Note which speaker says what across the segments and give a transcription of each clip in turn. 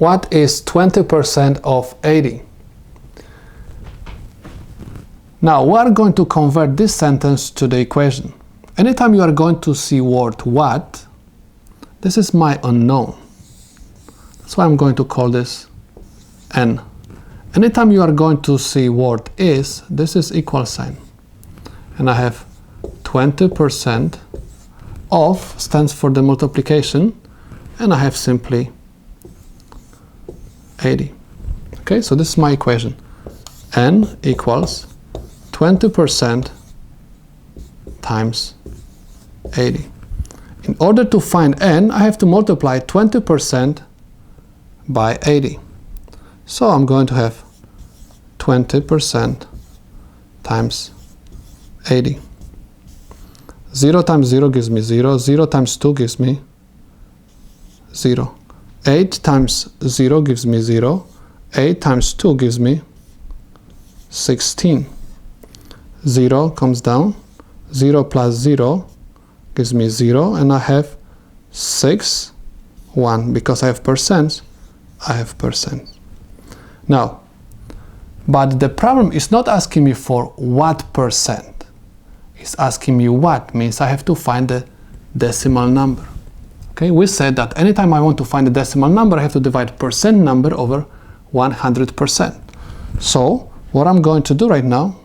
Speaker 1: What is 20% of 80? Now we are going to convert this sentence to the equation. Anytime you are going to see word what, this is my unknown. That's why I'm going to call this n. Anytime you are going to see word is, this is equal sign. And I have 20% of stands for the multiplication, and I have simply 80. Okay, so this is my equation. N equals 20% times 80. In order to find n, I have to multiply 20% by 80. So I'm going to have 20% times 80. 0 times 0 gives me 0. 0 times 2 gives me 0. 8 times 0 gives me 0. 8 times 2 gives me 16. 0 comes down. 0 plus 0 gives me 0. And I have 6, 1. Because I have percents, I have percent. Now, but the problem is not asking me for what percent. It's asking me what, means I have to find the decimal number. Okay, we said that anytime I want to find a decimal number, I have to divide percent number over 100%. So what I'm going to do right now,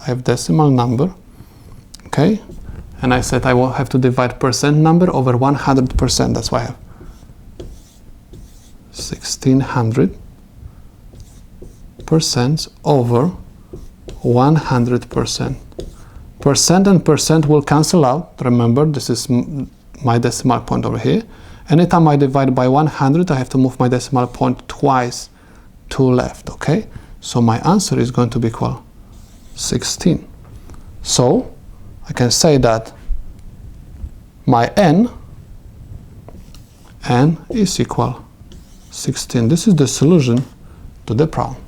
Speaker 1: I have decimal number, okay, and I said I will have to divide percent number over 100%. That's why I have 1600% over 100%. Percent and percent will cancel out. Remember, this is my decimal point over here. Anytime I divide by 100, I have to move my decimal point twice to left, okay? So my answer is going to be equal 16. So I can say that my n is equal 16. This is the solution to the problem.